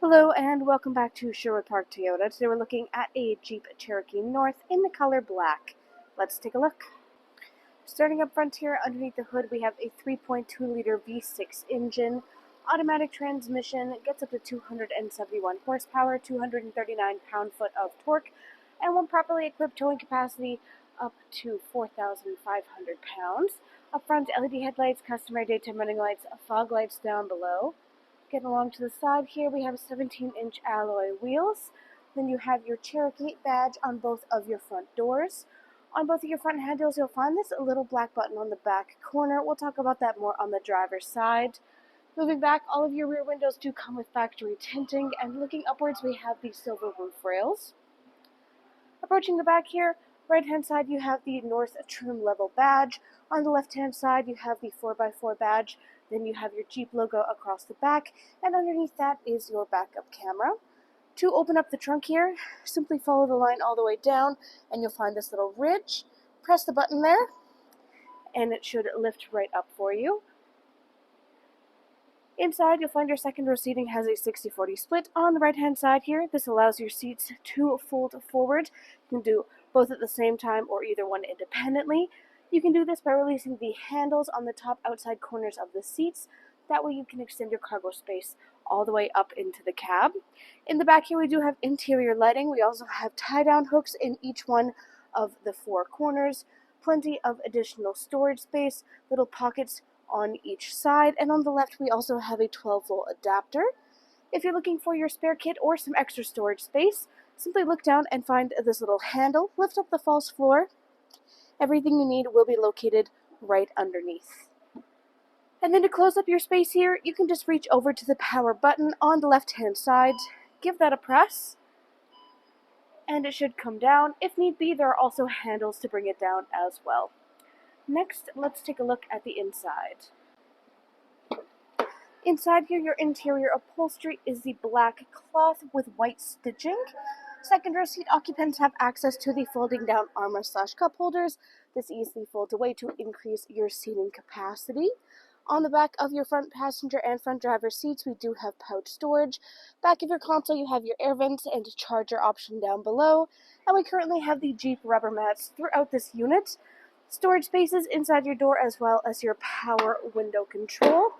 Hello and welcome back to Sherwood Park Toyota. Today we're looking at a Jeep Cherokee North in the color black. Let's take a look. Starting up front here, underneath the hood we have a 3.2-liter V6 engine, automatic transmission, gets up to 271 horsepower, 239 pound-foot of torque, and when properly equipped, towing capacity up to 4,500 pounds. Up front, LED headlights, customary daytime running lights, fog lights down below. Getting along to the side here, we have 17-inch alloy wheels. Then you have your Cherokee badge on both of your front doors. On both of your front handles, you'll find this little black button on the back corner. We'll talk about that more on the driver's side. Moving back, all of your rear windows do come with factory tinting, and looking upwards, we have the silver roof rails. Approaching the back here, right-hand side, you have the North trim level badge. On the left-hand side, you have the 4x4 badge. Then you have your Jeep logo across the back, and underneath that is your backup camera. To open up the trunk here, simply follow the line all the way down, and you'll find this little ridge. Press the button there, and it should lift right up for you. Inside, you'll find your second row seating has a 60-40 split. On the right-hand side here, this allows your seats to fold forward. You can do both at the same time or either one independently. You can do this by releasing the handles on the top outside corners of the seats. That way you can extend your cargo space all the way up into the cab. In the back here we do have interior lighting. We also have tie-down hooks in each one of the four corners. Plenty of additional storage space, little pockets on each side, and on the left we also have a 12-volt adapter. If you're looking for your spare kit or some extra storage space, simply look down and find this little handle, lift up the false floor. Everything you need will be located right underneath. And then to close up your space here, you can just reach over to the power button on the left-hand side, give that a press, and it should come down. If need be, there are also handles to bring it down as well. Next, let's take a look at the inside. Inside here, your interior upholstery is the black cloth with white stitching. Second row seat occupants have access to the folding down armrest/cup holders. This easily folds away to increase your seating capacity. On the back of your front passenger and front driver seats, we do have pouch storage. Back of your console, you have your air vents and charger option down below. And we currently have the Jeep rubber mats throughout this unit. Storage spaces inside your door as well as your power window control.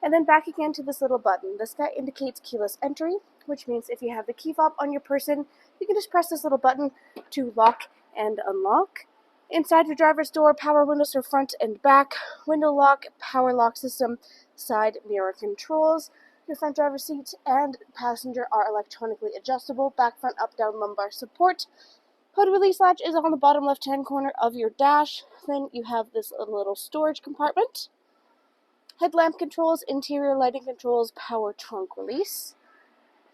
And then back again to this little button. This guy indicates keyless entry, which means if you have the key fob on your person, you can just press this little button to lock and unlock. Inside your driver's door, power windows are front and back, window lock, power lock system, side mirror controls. Your front driver's seat and passenger are electronically adjustable, back, front, up, down, lumbar support. Hood release latch is on the bottom left-hand corner of your dash. Then you have this little storage compartment. Headlamp controls, interior lighting controls, power trunk release.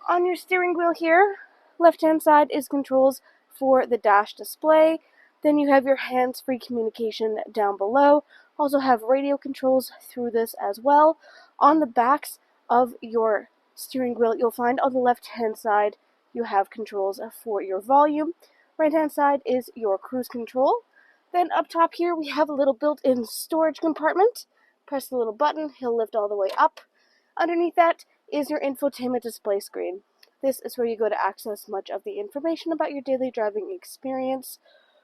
On your steering wheel here, left-hand side is controls for the dash display. Then you have your hands-free communication down below. Also have radio controls through this as well. On the backs of your steering wheel, you'll find on the left-hand side you have controls for your volume. Right-hand side is your cruise control. Then up top here we have a little built-in storage compartment. Press the little button, he'll lift all the way up. Underneath that is your infotainment display screen. This is where you go to access much of the information about your daily driving experience.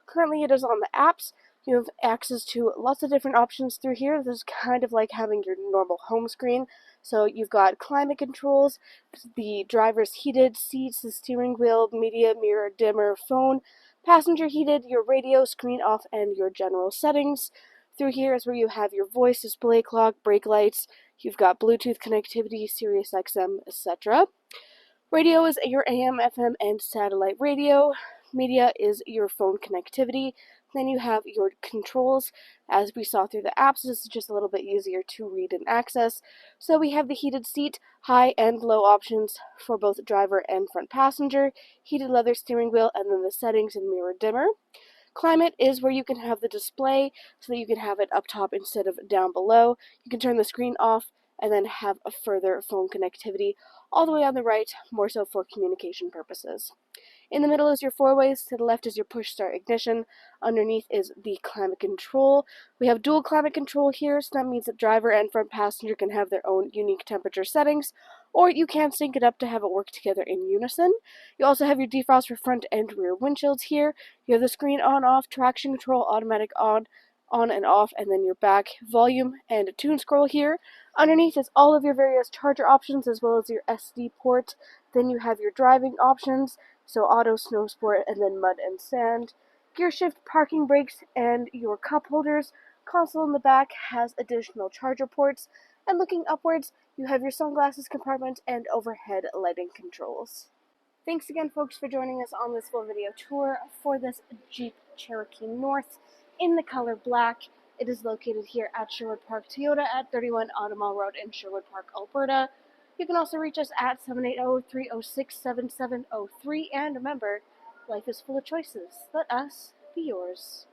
Currently it is on the apps. You have access to lots of different options through here. This is kind of like having your normal home screen. So you've got climate controls, the driver's heated seats, the steering wheel, media, mirror, dimmer, phone, passenger heated, your radio, screen off, and your general settings. Through here is where you have your voice, display clock, brake lights. You've got Bluetooth connectivity, Sirius XM, etc. Radio is your AM, FM, and satellite radio. Media is your phone connectivity. Then you have your controls. As we saw through the apps, this is just a little bit easier to read and access. So we have the heated seat, high and low options for both driver and front passenger, heated leather steering wheel, and then the settings and mirror dimmer. Climate is where you can have the display so that you can have it up top instead of down below. You can turn the screen off and then have a further phone connectivity all the way on the right, more so for communication purposes. In the middle is your four-ways, to the left is your push-start ignition, underneath is the climate control. We have dual climate control here, so that means that driver and front passenger can have their own unique temperature settings, or you can sync it up to have it work together in unison. You also have your defrost for front and rear windshields here. You have the screen on-off, traction control, automatic on and off, and then your back volume and a tune scroll here. Underneath is all of your various charger options as well as your SD port. Then you have your driving options, so auto, snow sport, and then mud and sand. Gear shift, parking brakes, and your cup holders. Console in the back has additional charger ports, and looking upwards, you have your sunglasses compartment and overhead lighting controls. Thanks again, folks, for joining us on this full video tour for this Jeep Cherokee North in the color black. It is located here at Sherwood Park Toyota at 31 Automall Road in Sherwood Park, Alberta. You can also reach us at 780-306-7703, and remember, life is full of choices. Let us be yours.